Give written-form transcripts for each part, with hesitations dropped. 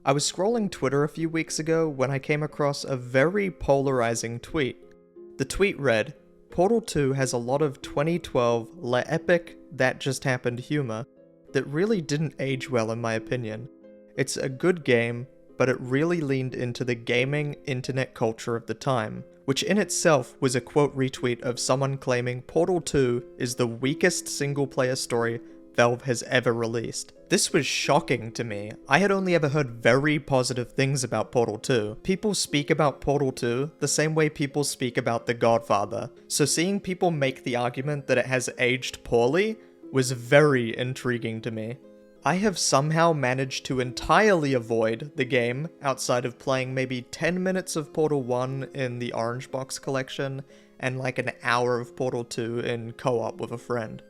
I was scrolling Twitter a few weeks ago when I came across a very polarizing tweet. The tweet read, Portal 2 has a lot of 2012 La Epic That Just Happened humor that really didn't age well in my opinion. It's a good game, but it really leaned into the gaming internet culture of the time, which in itself was a quote retweet of someone claiming Portal 2 is the weakest single-player story Valve has ever released. This was shocking to me. I had only ever heard very positive things about Portal 2. People speak about Portal 2 the same way people speak about The Godfather, so seeing people make the argument that it has aged poorly was very intriguing to me. I have somehow managed to entirely avoid the game outside of playing maybe 10 minutes of Portal 1 in the Orange Box collection and like an hour of Portal 2 in co-op with a friend.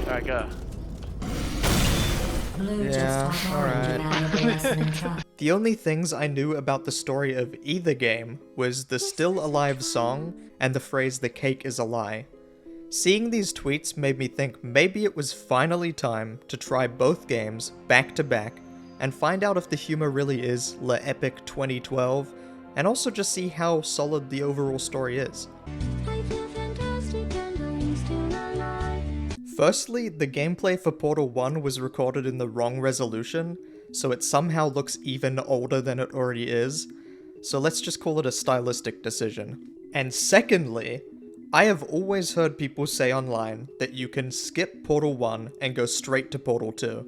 Alright, go. Yeah, alright. The only things I knew about the story of either game was the Still Alive song and the phrase "the cake is a lie." Seeing these tweets made me think maybe it was finally time to try both games back to back and find out if the humor really is La Epic 2012, and also just see how solid the overall story is. Firstly, the gameplay for Portal 1 was recorded in the wrong resolution, so it somehow looks even older than it already is, so let's just call it a stylistic decision. And secondly, I have always heard people say online that you can skip Portal 1 and go straight to Portal 2,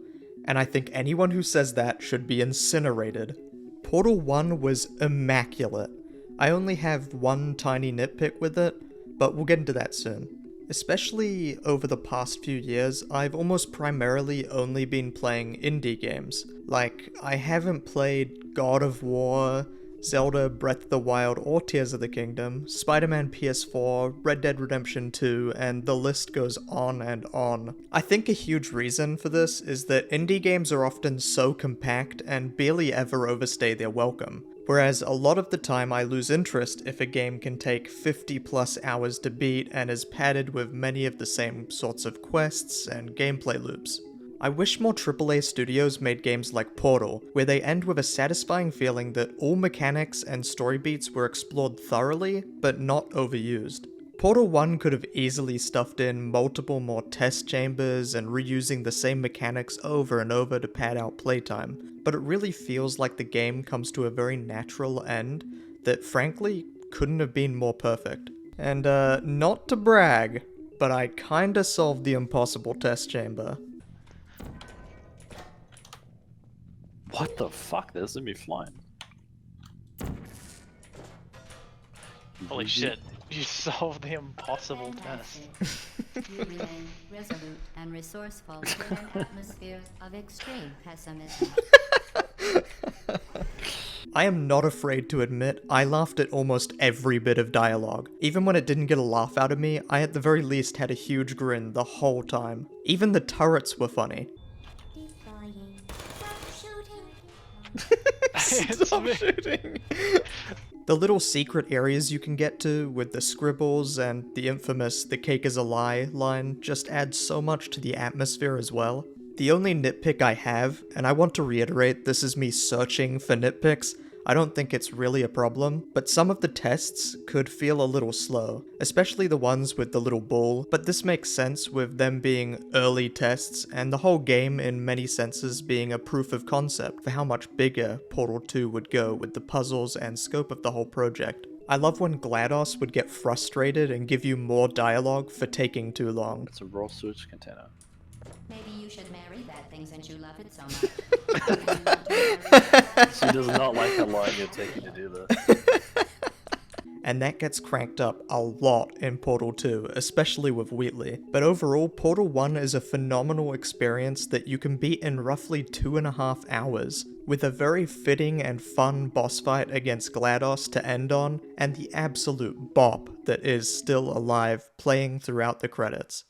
and I think anyone who says that should be incinerated. Portal 1 was immaculate. I only have one tiny nitpick with it, but we'll get into that soon. Especially over the past few years, I've almost primarily only been playing indie games. Like, I haven't played God of War, Zelda Breath of the Wild or Tears of the Kingdom, Spider-Man PS4, Red Dead Redemption 2, and the list goes on and on. I think a huge reason for this is that indie games are often so compact and barely ever overstay their welcome. Whereas a lot of the time I lose interest if a game can take 50 plus hours to beat and is padded with many of the same sorts of quests and gameplay loops. I wish more AAA studios made games like Portal, where they end with a satisfying feeling that all mechanics and story beats were explored thoroughly, but not overused. Portal 1 could have easily stuffed in multiple more test chambers and reusing the same mechanics over and over to pad out playtime, but it really feels like the game comes to a very natural end that frankly couldn't have been more perfect. And not to brag, but I kinda solved the impossible test chamber. What the fuck? This is me flying. Holy shit, you solved the impossible test. You remain resolute and resourceful in an atmosphere of extreme pessimism. I am not afraid to admit I laughed at almost every bit of dialogue. Even when it didn't get a laugh out of me, I at the very least had a huge grin the whole time. Even the turrets were funny. Stop shooting! The little secret areas you can get to with the scribbles and the infamous "the cake is a lie" line just adds so much to the atmosphere as well. The only nitpick I have, and I want to reiterate this is me searching for nitpicks, I don't think it's really a problem, but some of the tests could feel a little slow, especially the ones with the little bull, but this makes sense with them being early tests and the whole game in many senses being a proof of concept for how much bigger Portal 2 would go with the puzzles and scope of the whole project. I love when GLaDOS would get frustrated and give you more dialogue for taking too long. It's a raw sewage container. Maybe you should marry that thing since you love it so much. She does not like how long it'd take you to do this. And that gets cranked up a lot in Portal 2, especially with Wheatley. But overall, Portal 1 is a phenomenal experience that you can beat in roughly 2.5 hours, with a very fitting and fun boss fight against GLaDOS to end on, and the absolute bop that is Still Alive playing throughout the credits.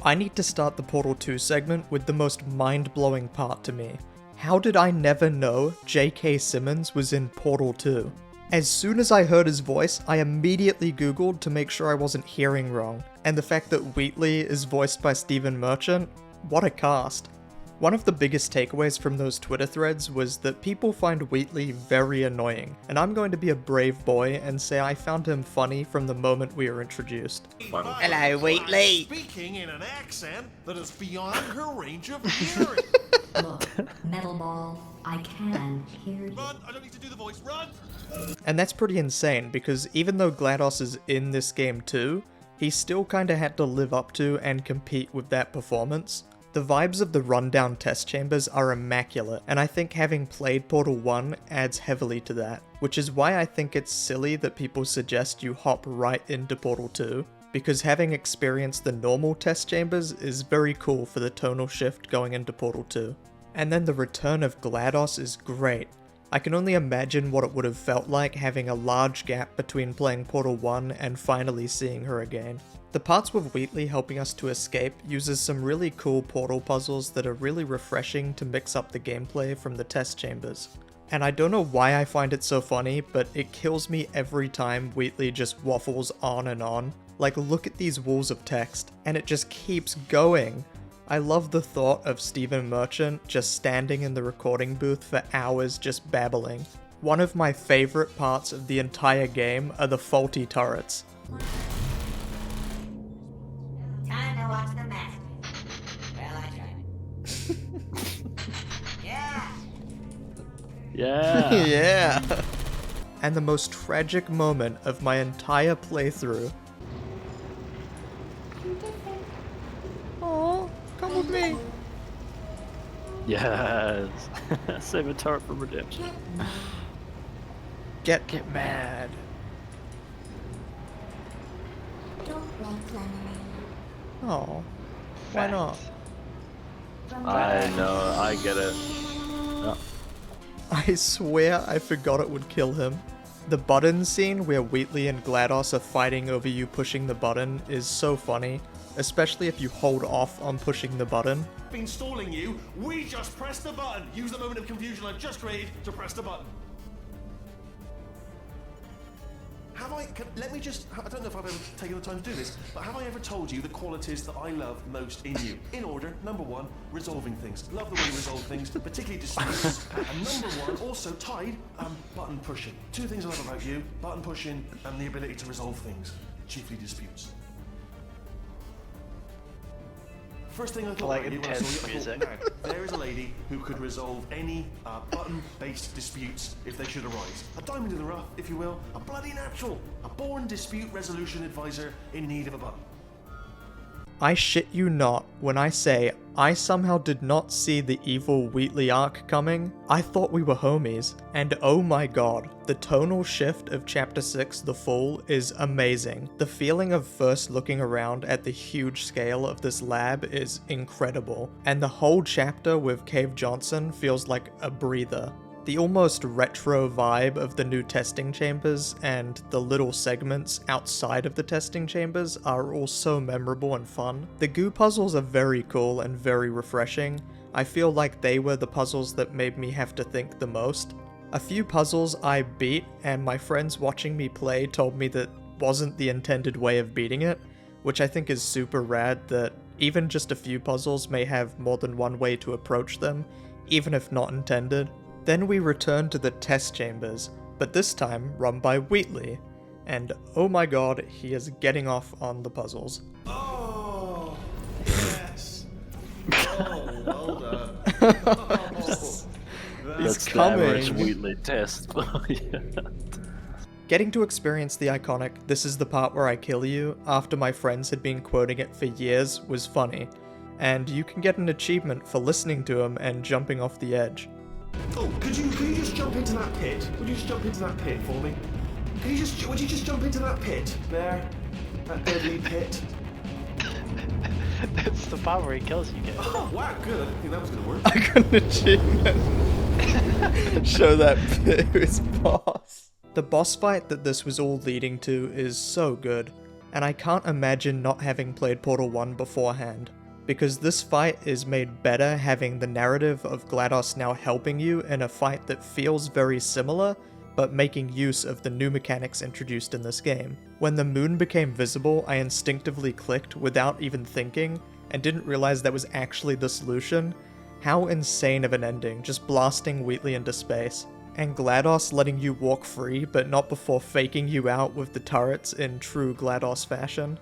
I need to start the Portal 2 segment with the most mind-blowing part to me. How did I never know J.K. Simmons was in Portal 2? As soon as I heard his voice, I immediately googled to make sure I wasn't hearing wrong. And the fact that Wheatley is voiced by Stephen Merchant, what a cast. One of the biggest takeaways from those Twitter threads was that people find Wheatley very annoying, and I'm going to be a brave boy and say I found him funny from the moment we were introduced. Hello, Wheatley. Speaking in an accent that is beyond her range of hearing. Look, Metal Ball, I can hear you. Run! I don't need to do the voice. Run! And that's pretty insane, because even though GLaDOS is in this game too, he still kinda had to live up to and compete with that performance. The vibes of the rundown test chambers are immaculate, and I think having played Portal 1 adds heavily to that, which is why I think it's silly that people suggest you hop right into Portal 2, because having experienced the normal test chambers is very cool for the tonal shift going into Portal 2. And then the return of GLaDOS is great. I can only imagine what it would have felt like having a large gap between playing Portal 1 and finally seeing her again. The parts with Wheatley helping us to escape uses some really cool portal puzzles that are really refreshing to mix up the gameplay from the test chambers. And I don't know why I find it so funny, but it kills me every time Wheatley just waffles on and on. Like, look at these walls of text, and it just keeps going. I love the thought of Stephen Merchant just standing in the recording booth for hours just babbling. One of my favorite parts of the entire game are the faulty turrets. Time to watch the match. Well, I tried. Yeah. Yeah. Yeah! And the most tragic moment of my entire playthrough. Oh, come with me! Yes. Save a turret for redemption. Get mad. Don't like lemonade. Oh, why not? I know, I get it. Oh, I swear I forgot it would kill him. The button scene where Wheatley and GLaDOS are fighting over you pushing the button is so funny, especially if you hold off on pushing the button. Been stalling you. We just pressed the button. Use the moment of confusion I've just created to press the button. Let me just, I don't know if I've ever taken the time to do this, but have I ever told you the qualities that I love most in you? In order, number one, resolving things. Love the way you resolve things, particularly disputes. And number one, also tied, button pushing. Two things I love about you, button pushing and the ability to resolve things, chiefly disputes. First thing I thought Like about you when I intense saw you, I music. thought, now, there is a lady who could resolve any button-based disputes if they should arise. A diamond in the rough, if you will, a bloody natural, a born dispute resolution advisor in need of a button. I shit you not when I say I somehow did not see the evil Wheatley arc coming. I thought we were homies, and oh my god, the tonal shift of Chapter 6, The Fall, is amazing. The feeling of first looking around at the huge scale of this lab is incredible, and the whole chapter with Cave Johnson feels like a breather. The almost retro vibe of the new testing chambers and the little segments outside of the testing chambers are all so memorable and fun. The goo puzzles are very cool and very refreshing. I feel like they were the puzzles that made me have to think the most. A few puzzles I beat, and my friends watching me play told me that wasn't the intended way of beating it, which I think is super rad that even just a few puzzles may have more than one way to approach them, even if not intended. Then we return to the test chambers, but this time run by Wheatley, and oh my god, he is getting off on the puzzles. Oh, yes. Oh, well done. Oh, that's the coming. average Wheatley test. Yeah. Getting to experience the iconic "This is the part where I kill you" after my friends had been quoting it for years was funny, and you can get an achievement for listening to him and jumping off the edge. Oh, could you just jump into that pit? Would you just jump into that pit for me? Would you just jump into that pit? There. That deadly pit. That's the part where he kills you, kid. Oh, wow, good. I didn't think that was gonna work. I got an achievement. Show that to his boss. The boss fight that this was all leading to is so good, and I can't imagine not having played Portal 1 beforehand, because this fight is made better having the narrative of GLaDOS now helping you in a fight that feels very similar, but making use of the new mechanics introduced in this game. When the moon became visible, I instinctively clicked without even thinking, and didn't realize that was actually the solution. How insane of an ending, just blasting Wheatley into space. And GLaDOS letting you walk free, but not before faking you out with the turrets in true GLaDOS fashion.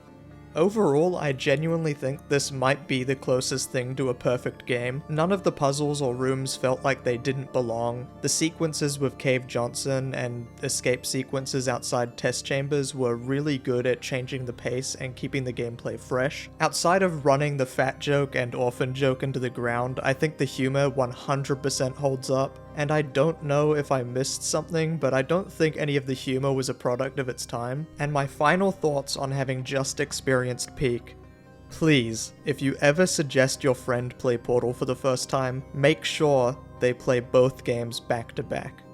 Overall, I genuinely think this might be the closest thing to a perfect game. None of the puzzles or rooms felt like they didn't belong. The sequences with Cave Johnson and escape sequences outside test chambers were really good at changing the pace and keeping the gameplay fresh. Outside of running the fat joke and orphan joke into the ground, I think the humor 100% holds up. And I don't know if I missed something, but I don't think any of the humor was a product of its time. And my final thoughts on having just experienced Peak. Please, if you ever suggest your friend play Portal for the first time, make sure they play both games back to back.